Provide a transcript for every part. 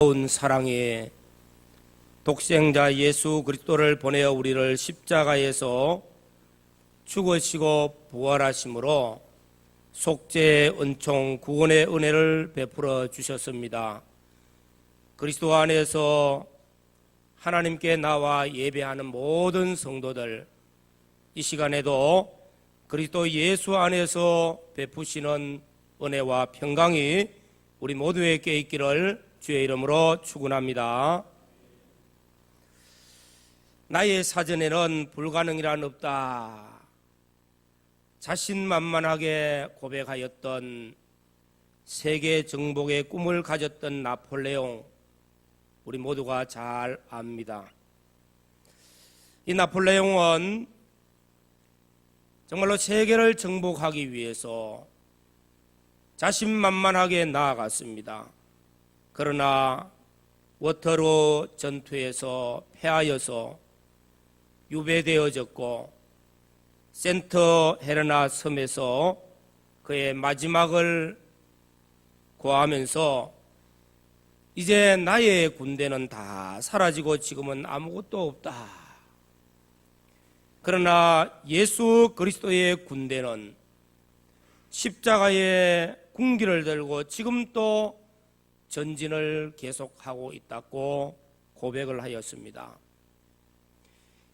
온 사랑이 독생자 예수 그리스도를 보내어 우리를 십자가에서 죽으시고 부활하심으로 속죄의 은총 구원의 은혜를 베풀어 주셨습니다. 그리스도 안에서 하나님께 나와 예배하는 모든 성도들, 이 시간에도 그리스도 예수 안에서 베푸시는 은혜와 평강이 우리 모두에게 있기를 주의 이름으로 축원합니다. 나의 사전에는 불가능이란 없다. 자신만만하게 고백하였던 세계 정복의 꿈을 가졌던 나폴레옹, 우리 모두가 잘 압니다. 이 나폴레옹은 정말로 세계를 정복하기 위해서 자신만만하게 나아갔습니다. 그러나 워터루 전투에서 패하여서 유배되어졌고 센트 헬레나 섬에서 그의 마지막을 고하면서 이제 나의 군대는 다 사라지고 지금은 아무것도 없다. 그러나 예수 그리스도의 군대는 십자가의 군기를 들고 지금 또 전진을 계속하고 있다고 고백을 하였습니다.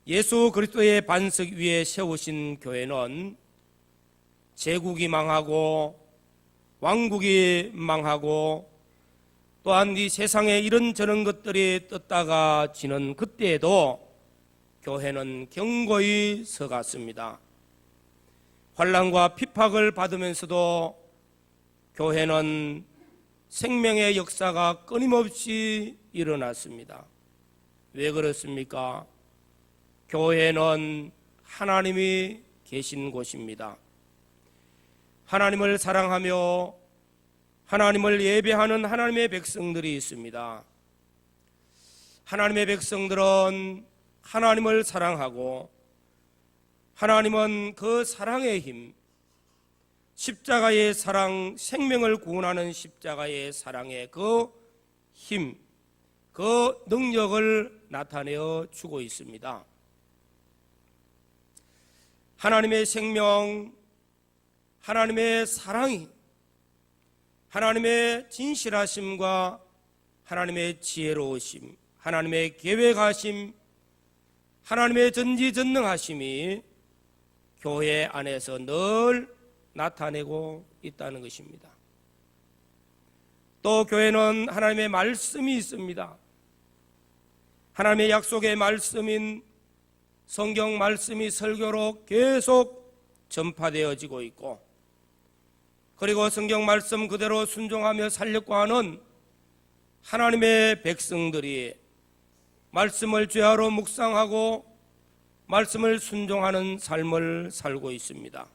예수 그리스도의 반석 위에 세우신 교회는 제국이 망하고 왕국이 망하고 또한 이 세상에 이런저런 것들이 떴다가 지는 그때에도 교회는 견고히 서갔습니다. 환난과 핍박을 받으면서도 교회는 생명의 역사가 끊임없이 일어났습니다. 왜 그렇습니까? 교회는 하나님이 계신 곳입니다. 하나님을 사랑하며 하나님을 예배하는 하나님의 백성들이 있습니다. 하나님의 백성들은 하나님을 사랑하고 하나님은 그 사랑의 힘, 십자가의 사랑, 생명을 구원하는 십자가의 사랑의 그 힘, 그 능력을 나타내어 주고 있습니다. 하나님의 생명, 하나님의 사랑이 하나님의 진실하심과 하나님의 지혜로우심, 하나님의 계획하심, 하나님의 전지전능하심이 교회 안에서 늘 나타내고 있다는 것입니다. 또 교회는 하나님의 말씀이 있습니다. 하나님의 약속의 말씀인 성경 말씀이 설교로 계속 전파되어지고 있고, 그리고 성경 말씀 그대로 순종하며 살려고 하는 하나님의 백성들이 말씀을 죄하로 묵상하고 말씀을 순종하는 삶을 살고 있습니다.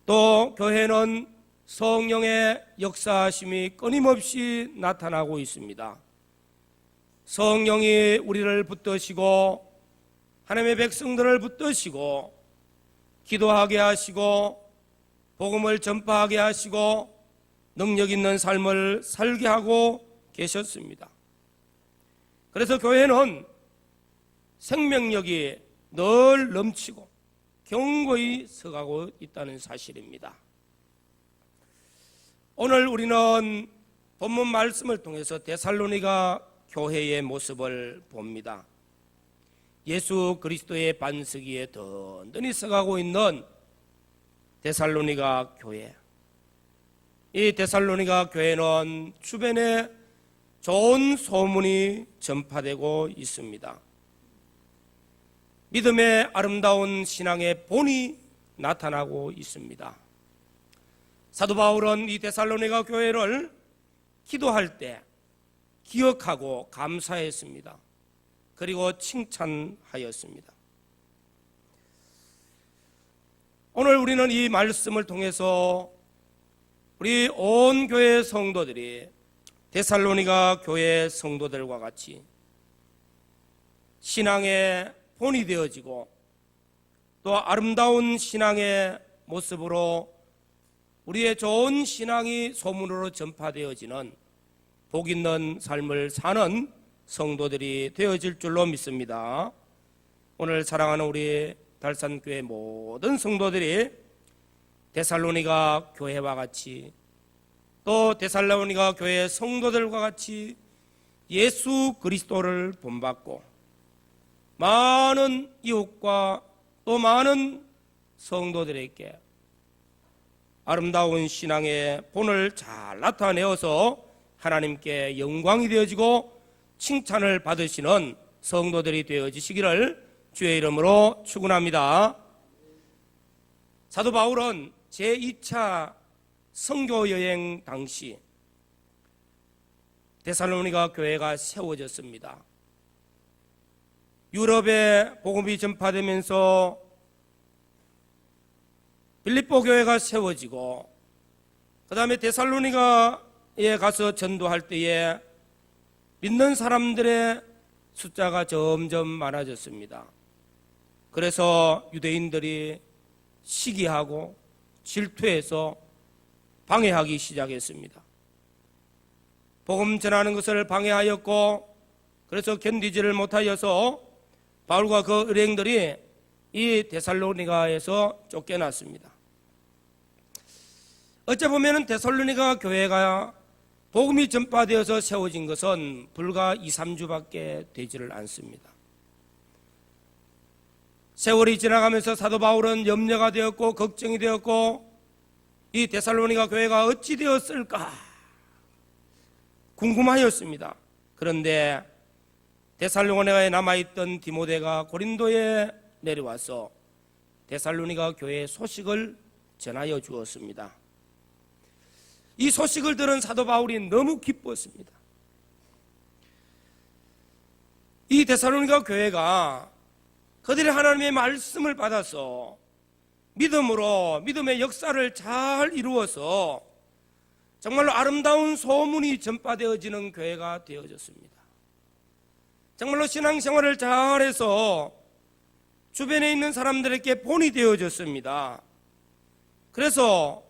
또 교회는 성령의 역사하심이 끊임없이 나타나고 있습니다. 성령이 우리를 붙드시고 하나님의 백성들을 붙드시고 기도하게 하시고 복음을 전파하게 하시고 능력 있는 삶을 살게 하고 계셨습니다. 그래서 교회는 생명력이 늘 넘치고 견고히 서가고 있다는 사실입니다. 오늘 우리는 본문 말씀을 통해서 데살로니가 교회의 모습을 봅니다. 예수 그리스도의 반석 위에 든든히 서가고 있는 데살로니가 교회. 이 데살로니가 교회는 주변에 좋은 소문이 전파되고 있습니다. 믿음의 아름다운 신앙의 본이 나타나고 있습니다. 사도 바울은 이 데살로니가 교회를 기도할 때 기억하고 감사했습니다. 그리고 칭찬하였습니다. 오늘 우리는 이 말씀을 통해서 우리 온 교회 성도들이 데살로니가 교회 성도들과 같이 신앙의 본이 되어지고 또 아름다운 신앙의 모습으로 우리의 좋은 신앙이 소문으로 전파되어지는 복 있는 삶을 사는 성도들이 되어질 줄로 믿습니다. 오늘 사랑하는 우리 달산교회 모든 성도들이 데살로니가 교회와 같이 또 데살로니가 교회 성도들과 같이 예수 그리스도를 본받고 많은 이웃과 또 많은 성도들에게 아름다운 신앙의 본을 잘 나타내어서 하나님께 영광이 되어지고 칭찬을 받으시는 성도들이 되어지시기를 주의 이름으로 축원합니다. 사도 바울은 제2차 선교 여행 당시 데살로니가 교회가 세워졌습니다. 유럽에 복음이 전파되면서 빌립보 교회가 세워지고 그 다음에 데살로니가에 가서 전도할 때에 믿는 사람들의 숫자가 점점 많아졌습니다. 그래서 유대인들이 시기하고 질투해서 방해하기 시작했습니다. 복음 전하는 것을 방해하였고 그래서 견디지를 못하여서 바울과 그 일행들이 이 데살로니가에서 쫓겨났습니다. 어째 보면 데살로니가 교회가 복음이 전파되어서 세워진 것은 불과 2, 3주밖에 되지를 않습니다. 세월이 지나가면서 사도 바울은 염려가 되었고 걱정이 되었고 이 데살로니가 교회가 어찌 되었을까 궁금하였습니다. 그런데 데살로니가에 남아있던 디모데가 고린도에 내려와서 데살로니가 교회의 소식을 전하여 주었습니다. 이 소식을 들은 사도 바울이 너무 기뻤습니다. 이 데살로니가 교회가 그들이 하나님의 말씀을 받아서 믿음으로 믿음의 역사를 잘 이루어서 정말로 아름다운 소문이 전파되어지는 교회가 되어졌습니다. 정말로 신앙생활을 잘해서 주변에 있는 사람들에게 본이 되어졌습니다. 그래서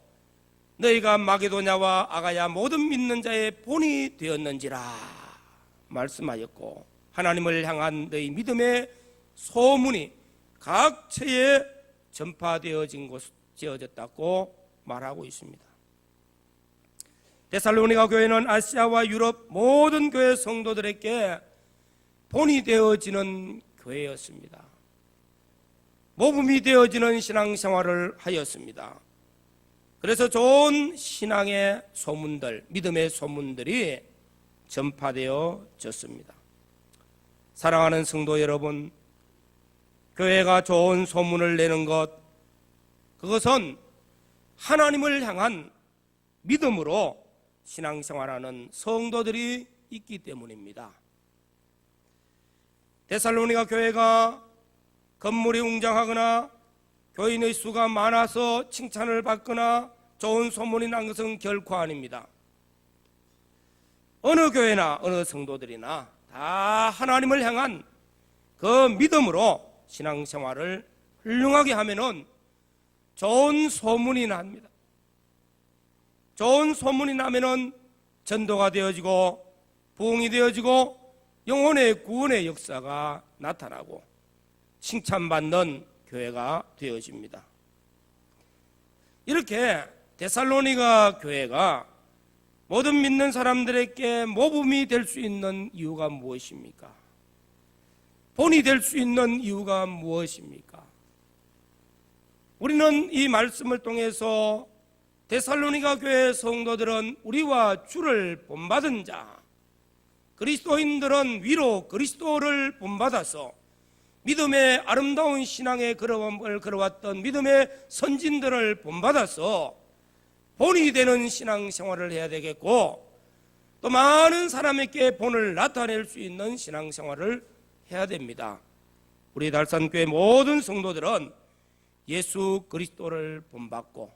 너희가 마게도냐와 아가야 모든 믿는 자의 본이 되었는지라 말씀하였고 하나님을 향한 너희 믿음의 소문이 각 처에 전파되어진 곳 지어졌다고 말하고 있습니다. 데살로니가 교회는 아시아와 유럽 모든 교회 성도들에게 본이 되어지는 교회였습니다. 모범이 되어지는 신앙생활을 하였습니다. 그래서 좋은 신앙의 소문들, 믿음의 소문들이 전파되어졌습니다. 사랑하는 성도 여러분, 교회가 좋은 소문을 내는 것, 그것은 하나님을 향한 믿음으로 신앙생활하는 성도들이 있기 때문입니다. 데살로니가 교회가 건물이 웅장하거나 교인의 수가 많아서 칭찬을 받거나 좋은 소문이 난 것은 결코 아닙니다. 어느 교회나 어느 성도들이나 다 하나님을 향한 그 믿음으로 신앙생활을 훌륭하게 하면은 좋은 소문이 납니다. 좋은 소문이 나면은 전도가 되어지고 부흥이 되어지고 영혼의 구원의 역사가 나타나고 칭찬받는 교회가 되어집니다. 이렇게 데살로니가 교회가 모든 믿는 사람들에게 모범이 될 수 있는 이유가 무엇입니까? 본이 될 수 있는 이유가 무엇입니까? 우리는 이 말씀을 통해서 데살로니가 교회 성도들은 우리와 주를 본받은 자, 그리스도인들은 위로 그리스도를 본받아서 믿음의 아름다운 신앙의 걸음을 걸어왔던 믿음의 선진들을 본받아서 본이 되는 신앙생활을 해야 되겠고 또 많은 사람에게 본을 나타낼 수 있는 신앙생활을 해야 됩니다. 우리 달산교회 모든 성도들은 예수 그리스도를 본받고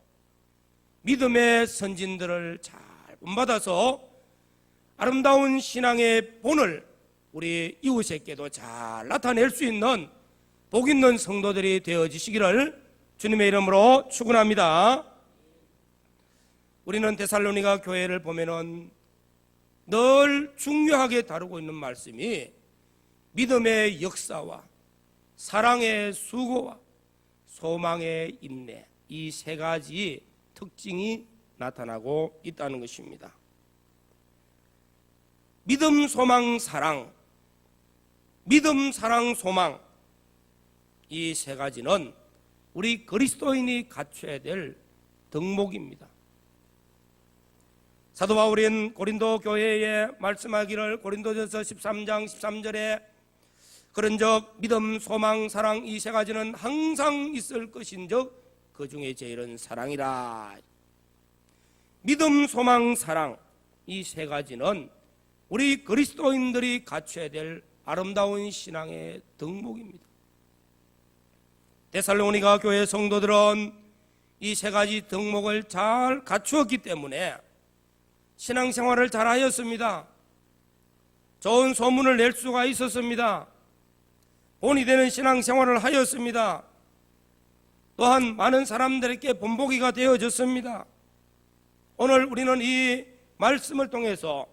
믿음의 선진들을 잘 본받아서 아름다운 신앙의 본을 우리 이웃에게도 잘 나타낼 수 있는 복 있는 성도들이 되어지시기를 주님의 이름으로 축원합니다. 우리는 데살로니가 교회를 보면은 늘 중요하게 다루고 있는 말씀이 믿음의 역사와 사랑의 수고와 소망의 인내, 이 세 가지 특징이 나타나고 있다는 것입니다. 믿음, 소망, 사랑, 믿음, 사랑, 소망, 이 세 가지는 우리 그리스도인이 갖춰야 될 덕목입니다. 사도 바울은 고린도 교회에 말씀하기를 고린도전서 13장 13절에 그런즉 믿음, 소망, 사랑 이 세 가지는 항상 있을 것인즉 그 중에 제일은 사랑이라. 믿음, 소망, 사랑 이 세 가지는 우리 그리스도인들이 갖춰야 될 아름다운 신앙의 덕목입니다. 데살로니가 교회 성도들은 이 세 가지 덕목을 잘 갖추었기 때문에 신앙생활을 잘하였습니다. 좋은 소문을 낼 수가 있었습니다. 본이 되는 신앙생활을 하였습니다. 또한 많은 사람들에게 본보기가 되어졌습니다. 오늘 우리는 이 말씀을 통해서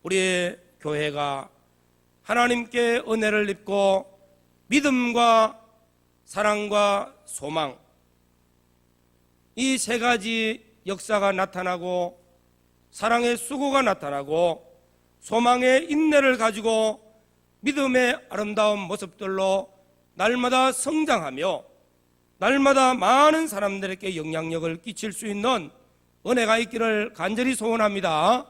우리의 교회가 하나님께 은혜를 입고 믿음과 사랑과 소망 이 세 가지 역사가 나타나고 사랑의 수고가 나타나고 소망의 인내를 가지고 믿음의 아름다운 모습들로 날마다 성장하며 날마다 많은 사람들에게 영향력을 끼칠 수 있는 은혜가 있기를 간절히 소원합니다.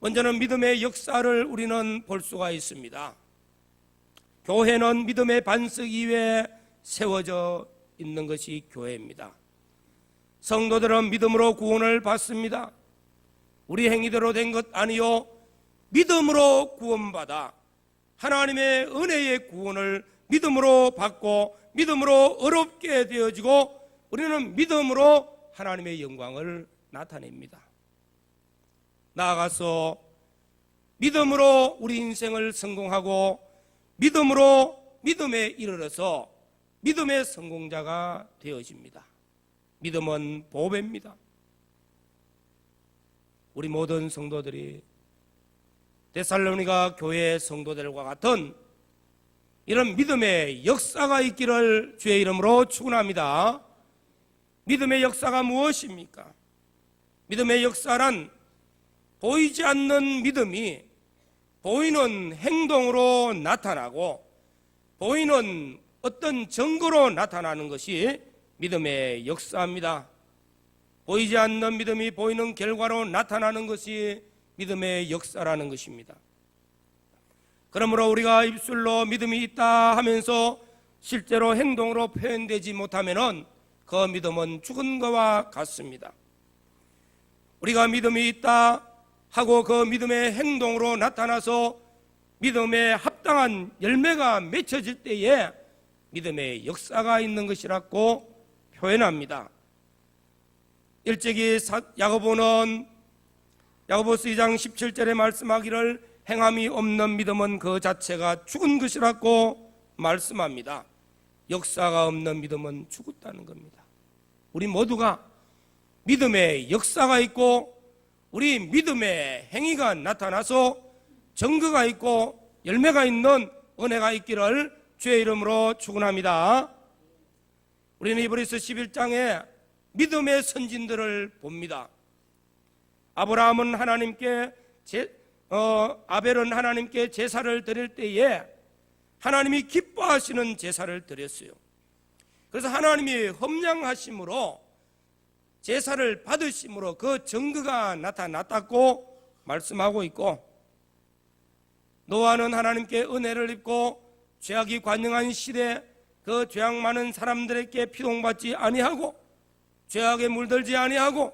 먼저는 믿음의 역사를 우리는 볼 수가 있습니다. 교회는 믿음의 반석 위에 세워져 있는 것이 교회입니다. 성도들은 믿음으로 구원을 받습니다. 우리 행위대로 된 것 아니요 믿음으로 구원받아 하나님의 은혜의 구원을 믿음으로 받고 믿음으로 어렵게 되어지고 우리는 믿음으로 하나님의 영광을 나타냅니다. 나아가서 믿음으로 우리 인생을 성공하고 믿음으로 믿음에 이르러서 믿음의 성공자가 되어집니다. 믿음은 보배입니다. 우리 모든 성도들이 데살로니가 교회 성도들과 같은 이런 믿음의 역사가 있기를 주의 이름으로 축원합니다. 믿음의 역사가 무엇입니까? 믿음의 역사란 보이지 않는 믿음이 보이는 행동으로 나타나고 보이는 어떤 증거로 나타나는 것이 믿음의 역사입니다. 보이지 않는 믿음이 보이는 결과로 나타나는 것이 믿음의 역사라는 것입니다. 그러므로 우리가 입술로 믿음이 있다 하면서 실제로 행동으로 표현되지 못하면 그 믿음은 죽은 것과 같습니다. 우리가 믿음이 있다 하고 그 믿음의 행동으로 나타나서 믿음에 합당한 열매가 맺혀질 때에 믿음의 역사가 있는 것이라고 표현합니다. 일찍이 야고보는 야고보서 2장 17절에 말씀하기를 행함이 없는 믿음은 그 자체가 죽은 것이라고 말씀합니다. 역사가 없는 믿음은 죽었다는 겁니다. 우리 모두가 믿음의 역사가 있고 우리 믿음의 행위가 나타나서 증거가 있고 열매가 있는 은혜가 있기를 주의 이름으로 축원합니다. 우리는 히브리서 11장에 믿음의 선진들을 봅니다. 아브라함은 아벨은 하나님께 제사를 드릴 때에 하나님이 기뻐하시는 제사를 드렸어요. 그래서 하나님이 험량하심으로 제사를 받으심으로 그 증거가 나타났다고 말씀하고 있고, 노아는 하나님께 은혜를 입고 죄악이 관영한 시대 그 죄악 많은 사람들에게 피동받지 아니하고 죄악에 물들지 아니하고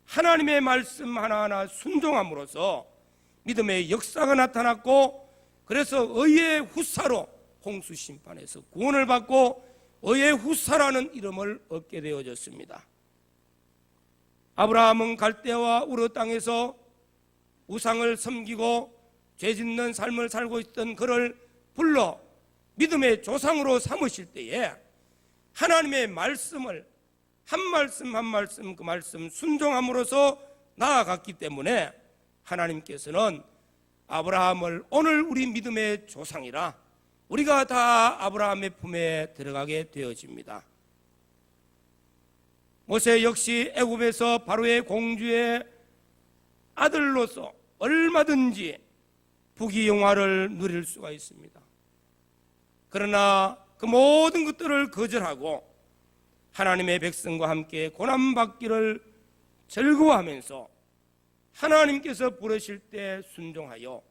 하나님의 말씀 하나하나 순종함으로써 믿음의 역사가 나타났고, 그래서 의의 후사로 홍수 심판에서 구원을 받고 의의 후사라는 이름을 얻게 되어졌습니다. 아브라함은 갈대아와 우르 땅에서 우상을 섬기고 죄짓는 삶을 살고 있던 그를 불러 믿음의 조상으로 삼으실 때에 하나님의 말씀을 한 말씀 한 말씀 그 말씀 순종함으로써 나아갔기 때문에 하나님께서는 아브라함을 오늘 우리 믿음의 조상이라 우리가 다 아브라함의 품에 들어가게 되어집니다. 모세 역시 애굽에서 바로의 공주의 아들로서 얼마든지 부귀영화를 누릴 수가 있습니다. 그러나 그 모든 것들을 거절하고 하나님의 백성과 함께 고난받기를 즐거워하면서 하나님께서 부르실 때 순종하여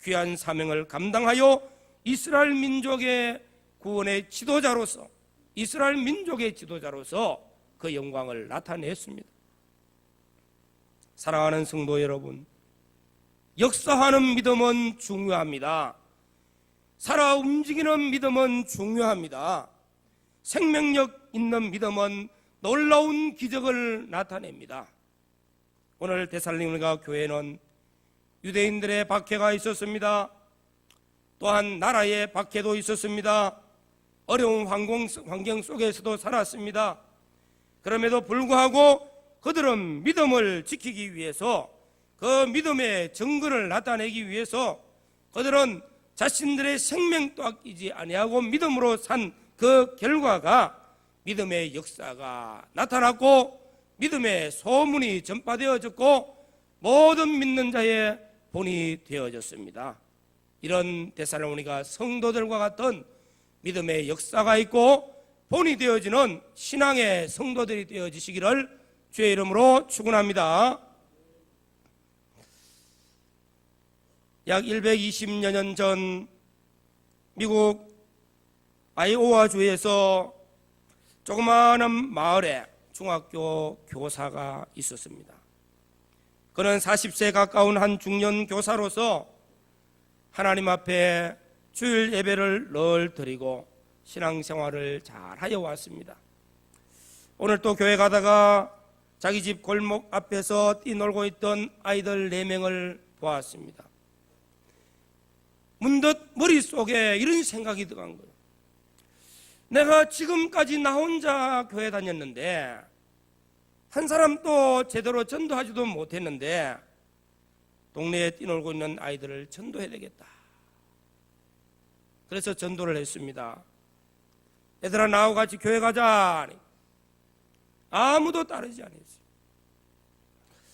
귀한 사명을 감당하여 이스라엘 민족의 구원의 지도자로서 이스라엘 민족의 지도자로서 그 영광을 나타냈습니다. 사랑하는 성도 여러분, 역사하는 믿음은 중요합니다. 살아 움직이는 믿음은 중요합니다. 생명력 있는 믿음은 놀라운 기적을 나타냅니다. 오늘 데살로니가 교회는 유대인들의 박해가 있었습니다. 또한 나라의 박해도 있었습니다. 어려운 환경 속에서도 살았습니다. 그럼에도 불구하고 그들은 믿음을 지키기 위해서 그 믿음의 증거를 나타내기 위해서 그들은 자신들의 생명도 아끼지 아니하고 믿음으로 산 그 결과가 믿음의 역사가 나타났고 믿음의 소문이 전파되어졌고 모든 믿는 자의 본이 되어졌습니다. 이런 데살로니가 성도들과 같은 믿음의 역사가 있고 본이 되어지는 신앙의 성도들이 되어지시기를 주의 이름으로 축원합니다. 약 120여 년 전 미국 아이오와 주에서 조그마한 마을에 중학교 교사가 있었습니다. 그는 40세 가까운 한 중년 교사로서 하나님 앞에 주일 예배를 늘 드리고 신앙생활을 잘 하여 왔습니다. 오늘 또 교회 가다가 자기 집 골목 앞에서 뛰놀고 있던 아이들 4명을 보았습니다. 문득 머릿속에 이런 생각이 들어간 거예요. 내가 지금까지 나 혼자 교회 다녔는데 한 사람도 제대로 전도하지도 못했는데 동네에 뛰놀고 있는 아이들을 전도해야 되겠다. 그래서 전도를 했습니다. 얘들아 나하고 같이 교회 가자. 아무도 따르지 않았어요.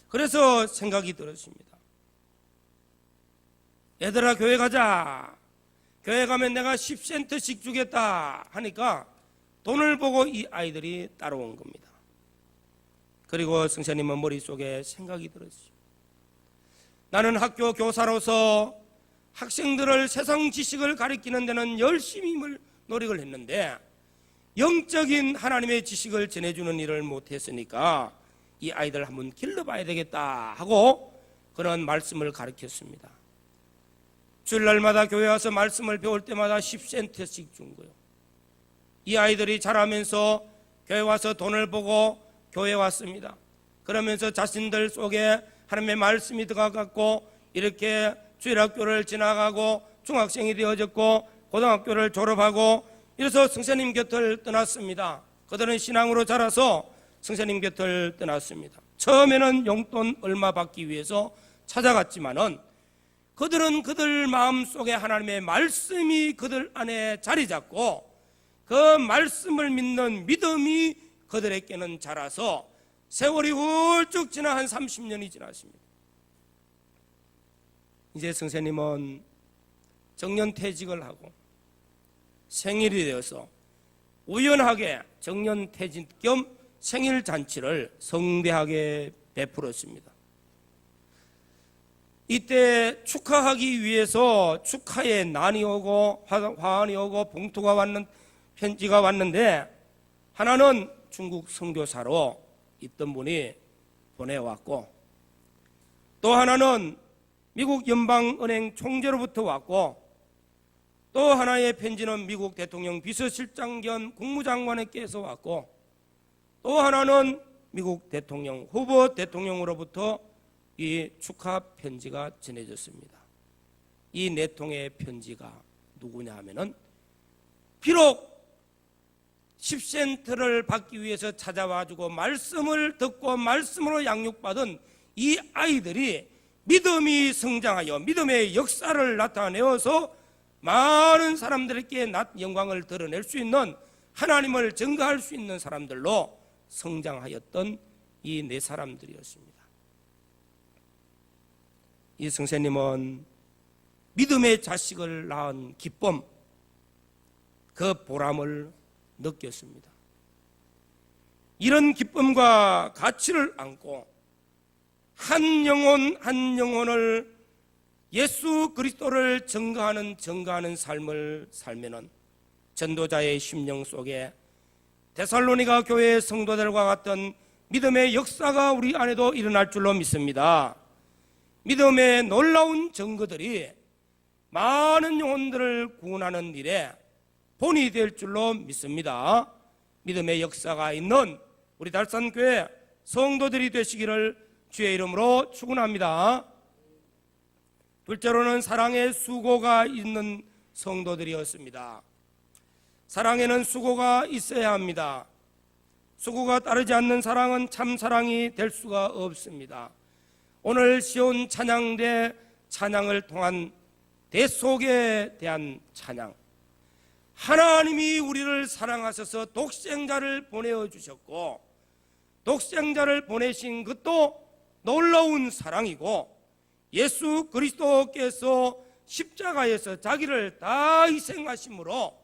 그래서 생각이 들었습니다. 얘들아 교회 가자. 교회 가면 내가 10센트씩 주겠다 하니까 돈을 보고 이 아이들이 따라온 겁니다. 그리고 성사님은 머릿속에 생각이 들었어요. 나는 학교 교사로서 학생들을 세상 지식을 가르치는 데는 열심히 노력을 했는데 영적인 하나님의 지식을 전해주는 일을 못했으니까 이 아이들 한번 길러봐야 되겠다 하고 그런 말씀을 가르쳤습니다. 주일날마다 교회 와서 말씀을 배울 때마다 10센트씩 준 거예요. 이 아이들이 자라면서 교회 와서 돈을 보고 교회 왔습니다. 그러면서 자신들 속에 하나님의 말씀이 들어가고 이렇게 주일학교를 지나가고 중학생이 되어졌고 고등학교를 졸업하고 이래서 성사님 곁을 떠났습니다. 그들은 신앙으로 자라서 성사님 곁을 떠났습니다. 처음에는 용돈 얼마 받기 위해서 찾아갔지만은 그들은 그들 마음속에 하나님의 말씀이 그들 안에 자리 잡고 그 말씀을 믿는 믿음이 그들에게는 자라서 세월이 훌쩍 지나 한 30년이 지났습니다. 이제 선생님은 정년퇴직을 하고 생일이 되어서 우연하게 정년퇴직 겸 생일잔치를 성대하게 베풀었습니다. 이때 축하하기 위해서 축하에 난이 오고 화환이 오고 봉투가 왔는 편지가 왔는데 하나는 중국 선교사로 있던 분이 보내왔고 또 하나는 미국 연방은행 총재로부터 왔고 또 하나의 편지는 미국 대통령 비서실장 겸 국무장관에게서 왔고 또 하나는 미국 대통령 후보 대통령으로부터 이 축하 편지가 전해졌습니다. 이 4통의 편지가 누구냐 하면은 비록 10센트를 받기 위해서 찾아와주고 말씀을 듣고 말씀으로 양육받은 이 아이들이 믿음이 성장하여 믿음의 역사를 나타내어서 많은 사람들에게 낮 영광을 드러낼 수 있는, 하나님을 증거할 수 있는 사람들로 성장하였던 이 네 사람들이었습니다. 이 선생님은 믿음의 자식을 낳은 기쁨, 그 보람을 느꼈습니다. 이런 기쁨과 가치를 안고 한 영혼 한 영혼을 예수 그리스도를 증거하는 삶을 살면은 전도자의 심령 속에 데살로니가 교회의 성도들과 같은 믿음의 역사가 우리 안에도 일어날 줄로 믿습니다. 믿음의 놀라운 증거들이 많은 영혼들을 구원하는 일에 본이 될 줄로 믿습니다. 믿음의 역사가 있는 우리 달산교회 성도들이 되시기를 주의 이름으로 축원합니다. 둘째로는 사랑의 수고가 있는 성도들이었습니다. 사랑에는 수고가 있어야 합니다. 수고가 따르지 않는 사랑은 참 사랑이 될 수가 없습니다. 오늘 시온 찬양대 찬양을 통한 대속에 대한 찬양, 하나님이 우리를 사랑하셔서 독생자를 보내주셨고, 독생자를 보내신 것도 놀라운 사랑이고, 예수 그리스도께서 십자가에서 자기를 다 희생하심으로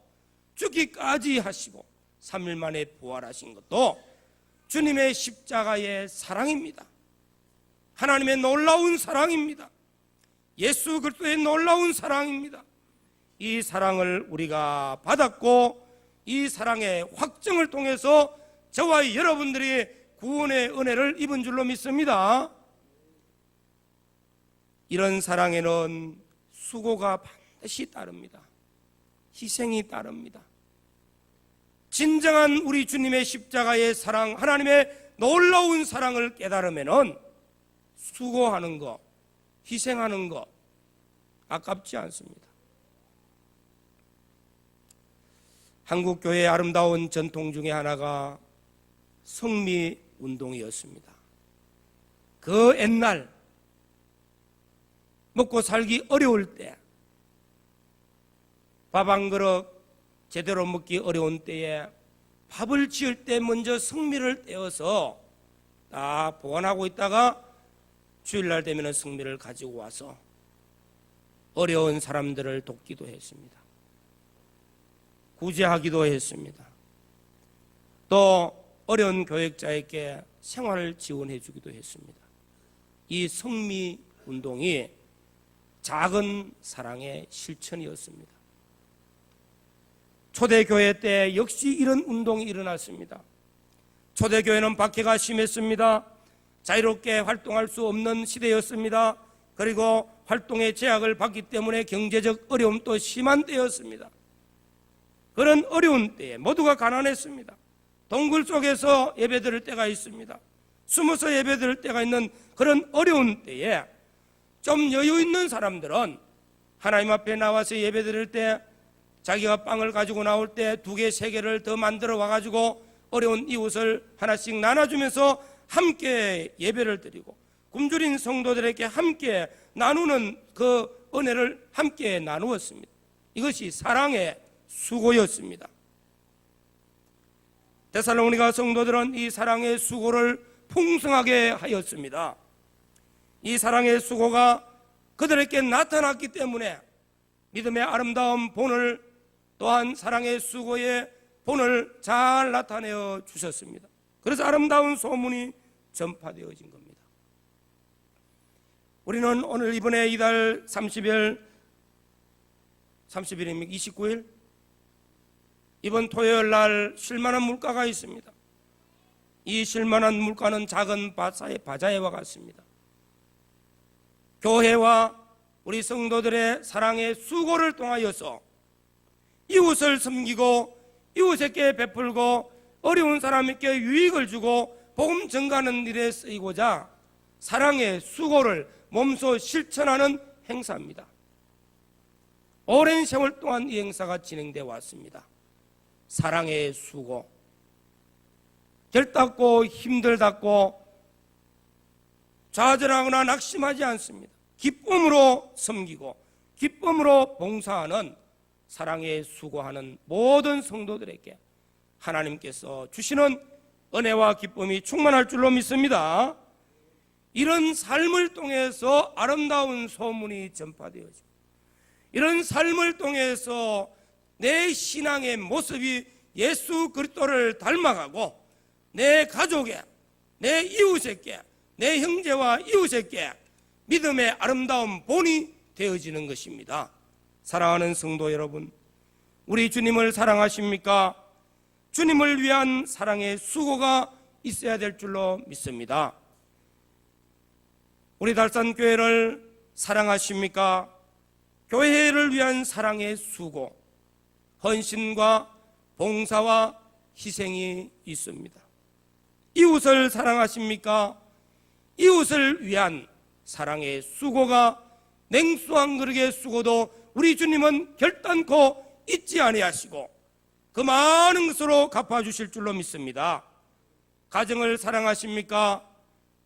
죽기까지 하시고 3일 만에 부활하신 것도 주님의 십자가의 사랑입니다. 하나님의 놀라운 사랑입니다. 예수 그리스도의 놀라운 사랑입니다. 이 사랑을 우리가 받았고, 이 사랑의 확증을 통해서 저와 여러분들이 구원의 은혜를 입은 줄로 믿습니다. 이런 사랑에는 수고가 반드시 따릅니다. 희생이 따릅니다. 진정한 우리 주님의 십자가의 사랑, 하나님의 놀라운 사랑을 깨달으면은 수고하는 것, 희생하는 것 아깝지 않습니다. 한국 교회의 아름다운 전통 중에 하나가 성미운동이었습니다. 그 옛날 먹고 살기 어려울 때, 밥 한 그릇 제대로 먹기 어려운 때에 밥을 지을 때 먼저 성미를 떼어서 다 보관하고 있다가 주일날 되면 성미를 가지고 와서 어려운 사람들을 돕기도 했습니다. 구제하기도 했습니다. 또 어려운 교역자에게 생활을 지원해 주기도 했습니다. 이 성미운동이 작은 사랑의 실천이었습니다. 초대교회 때 역시 이런 운동이 일어났습니다. 초대교회는 박해가 심했습니다. 자유롭게 활동할 수 없는 시대였습니다. 그리고 활동의 제약을 받기 때문에 경제적 어려움도 심한 때였습니다. 그런 어려운 때에 모두가 가난했습니다. 동굴 속에서 예배드릴 때가 있습니다. 숨어서 예배드릴 때가 있는 그런 어려운 때에 좀 여유 있는 사람들은 하나님 앞에 나와서 예배드릴 때 자기가 빵을 가지고 나올 때 2개, 3개를 더 만들어 와가지고 어려운 이웃을 하나씩 나눠주면서 함께 예배를 드리고 굶주린 성도들에게 함께 나누는 그 은혜를 함께 나누었습니다. 이것이 사랑의 수고였습니다. 데살로니가 성도들은 이 사랑의 수고를 풍성하게 하였습니다. 이 사랑의 수고가 그들에게 나타났기 때문에 믿음의 아름다운 본을, 또한 사랑의 수고의 본을 잘 나타내어 주셨습니다. 그래서 아름다운 소문이 전파되어진 겁니다. 우리는 오늘 이번에 이달 30일 30일입니까? 29일 이번 토요일 날 쉴만한 물가가 있습니다. 이 쉴만한 물가는 작은 바자회와 같습니다. 교회와 우리 성도들의 사랑의 수고를 통하여서 이웃을 섬기고 이웃에게 베풀고 어려운 사람에게 유익을 주고 복음 전가하는 일에 쓰이고자 사랑의 수고를 몸소 실천하는 행사입니다. 오랜 세월 동안 이 행사가 진행되어 왔습니다. 사랑의 수고, 결단고 힘들다고 좌절하거나 낙심하지 않습니다. 기쁨으로 섬기고 기쁨으로 봉사하는 사랑에 수고하는 모든 성도들에게 하나님께서 주시는 은혜와 기쁨이 충만할 줄로 믿습니다. 이런 삶을 통해서 아름다운 소문이 전파되어지고 이런 삶을 통해서 내 신앙의 모습이 예수 그리스도를 닮아가고 내 가족에, 내 이웃에게, 내 형제와 이웃에게 믿음의 아름다운 본이 되어지는 것입니다. 사랑하는 성도 여러분, 우리 주님을 사랑하십니까? 주님을 위한 사랑의 수고가 있어야 될 줄로 믿습니다. 우리 달산교회를 사랑하십니까? 교회를 위한 사랑의 수고, 헌신과 봉사와 희생이 있습니다. 이웃을 사랑하십니까? 이웃을 위한 사랑의 수고가 냉수 한 그릇의 수고도 우리 주님은 결단코 잊지 아니하시고 그 많은 것으로 갚아주실 줄로 믿습니다. 가정을 사랑하십니까?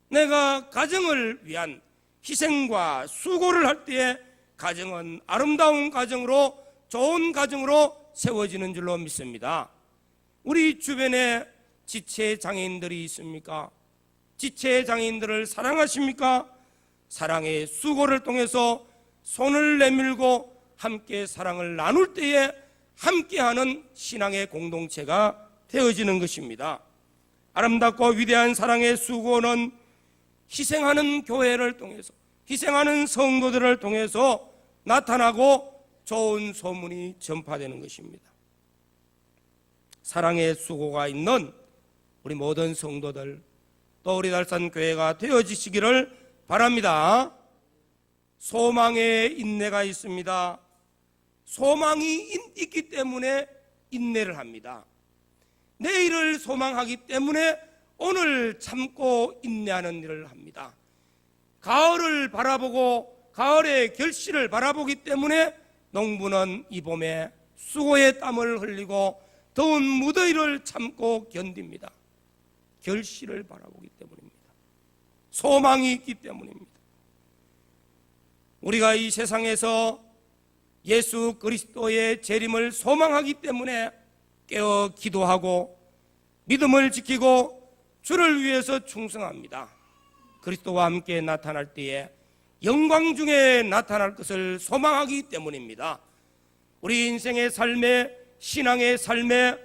내가 가정을 위한 희생과 수고를 할 때에 가정은 아름다운 가정으로 좋은 가정으로 세워지는 줄로 믿습니다. 우리 주변에 지체 장애인들이 있습니까? 지체 장애인들을 사랑하십니까? 사랑의 수고를 통해서 손을 내밀고 함께 사랑을 나눌 때에 함께하는 신앙의 공동체가 되어지는 것입니다. 아름답고 위대한 사랑의 수고는 희생하는 교회를 통해서, 희생하는 성도들을 통해서 나타나고 좋은 소문이 전파되는 것입니다. 사랑의 수고가 있는 우리 모든 성도들, 또 우리 달산교회가 되어지시기를 바랍니다. 소망에 인내가 있습니다. 소망이 있기 때문에 인내를 합니다. 내일을 소망하기 때문에 오늘 참고 인내하는 일을 합니다. 가을을 바라보고 가을의 결실을 바라보기 때문에 농부는 이 봄에 수고의 땀을 흘리고 더운 무더위를 참고 견딥니다. 결실을 바라보기 때문입니다. 소망이 있기 때문입니다. 우리가 이 세상에서 예수 그리스도의 재림을 소망하기 때문에 깨어 기도하고 믿음을 지키고 주를 위해서 충성합니다. 그리스도와 함께 나타날 때에 영광 중에 나타날 것을 소망하기 때문입니다. 우리 인생의 삶에, 신앙의 삶에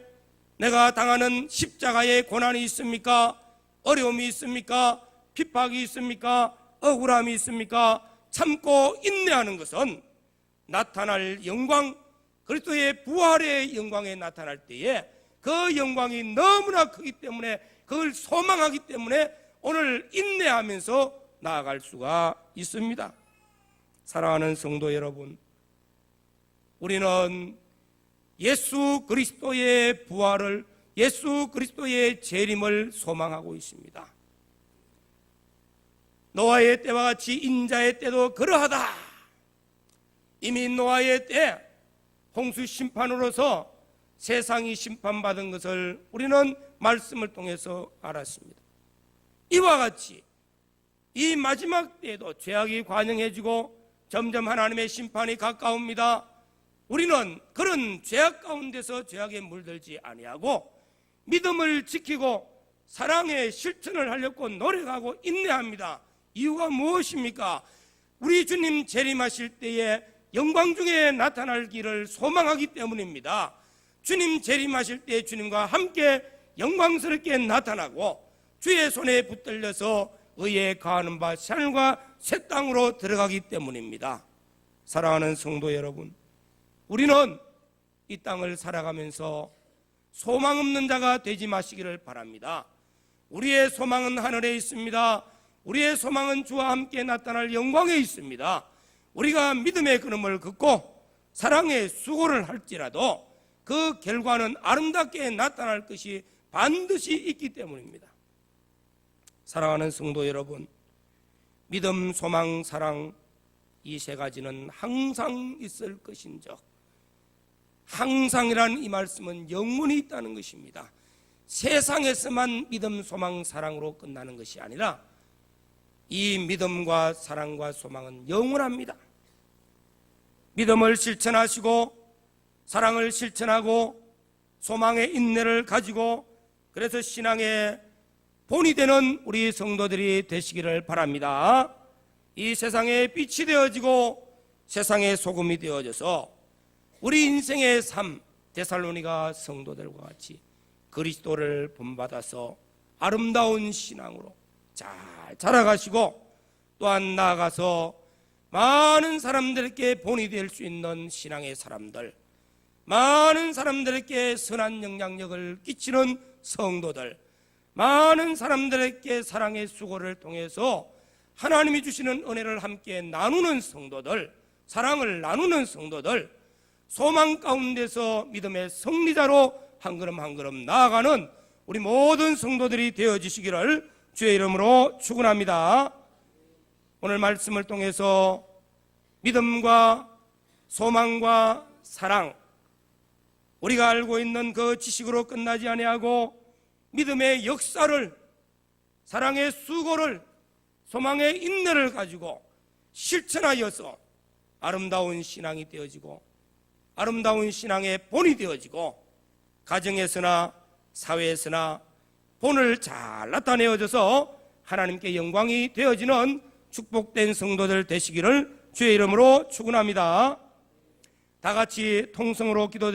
내가 당하는 십자가의 고난이 있습니까? 어려움이 있습니까? 핍박이 있습니까? 억울함이 있습니까? 참고 인내하는 것은 나타날 영광, 그리스도의 부활의 영광에 나타날 때에 그 영광이 너무나 크기 때문에 그걸 소망하기 때문에 오늘 인내하면서 나아갈 수가 있습니다. 사랑하는 성도 여러분, 우리는 예수 그리스도의 부활을, 예수 그리스도의 재림을 소망하고 있습니다. 노아의 때와 같이 인자의 때도 그러하다. 이미 노아의 때 홍수 심판으로서 세상이 심판받은 것을 우리는 말씀을 통해서 알았습니다. 이와 같이 이 마지막 때에도 죄악이 관영해지고 점점 하나님의 심판이 가까웁니다. 우리는 그런 죄악 가운데서 죄악에 물들지 아니하고 믿음을 지키고 사랑의 실천을 하려고 노력하고 인내합니다. 이유가 무엇입니까? 우리 주님 재림하실 때에 영광 중에 나타날 길을 소망하기 때문입니다. 주님 재림하실 때 주님과 함께 영광스럽게 나타나고 주의 손에 붙들려서 의에 가하는 바 하늘과 새 땅으로 들어가기 때문입니다. 사랑하는 성도 여러분, 우리는 이 땅을 살아가면서 소망 없는 자가 되지 마시기를 바랍니다. 우리의 소망은 하늘에 있습니다. 우리의 소망은 주와 함께 나타날 영광에 있습니다. 우리가 믿음의 걸음을 걷고 사랑의 수고를 할지라도 그 결과는 아름답게 나타날 것이 반드시 있기 때문입니다. 사랑하는 성도 여러분, 믿음, 소망, 사랑, 이 세 가지는 항상 있을 것인즉, 항상이라는 이 말씀은 영원히 있다는 것입니다. 세상에서만 믿음, 소망, 사랑으로 끝나는 것이 아니라 이 믿음과 사랑과 소망은 영원합니다. 믿음을 실천하시고 사랑을 실천하고 소망의 인내를 가지고 그래서 신앙의 본이 되는 우리 성도들이 되시기를 바랍니다. 이 세상의 빛이 되어지고 세상의 소금이 되어져서 우리 인생의 삶, 데살로니가 성도들과 같이 그리스도를 본받아서 아름다운 신앙으로 잘 자라가시고 또한 나아가서 많은 사람들에게 본이 될 수 있는 신앙의 사람들, 많은 사람들에게 선한 영향력을 끼치는 성도들, 많은 사람들에게 사랑의 수고를 통해서 하나님이 주시는 은혜를 함께 나누는 성도들, 사랑을 나누는 성도들, 소망 가운데서 믿음의 승리자로 한 걸음 한 걸음 나아가는 우리 모든 성도들이 되어지시기를 주의 이름으로 축원합니다. 오늘 말씀을 통해서 믿음과 소망과 사랑, 우리가 알고 있는 그 지식으로 끝나지 아니하고 믿음의 역사를, 사랑의 수고를, 소망의 인내를 가지고 실천하여서 아름다운 신앙이 되어지고 아름다운 신앙의 본이 되어지고 가정에서나 사회에서나 본을 잘 나타내어져서 하나님께 영광이 되어지는 축복된 성도들 되시기를 주의 이름으로 축원합니다. 다 같이 통성으로 기도드립니다.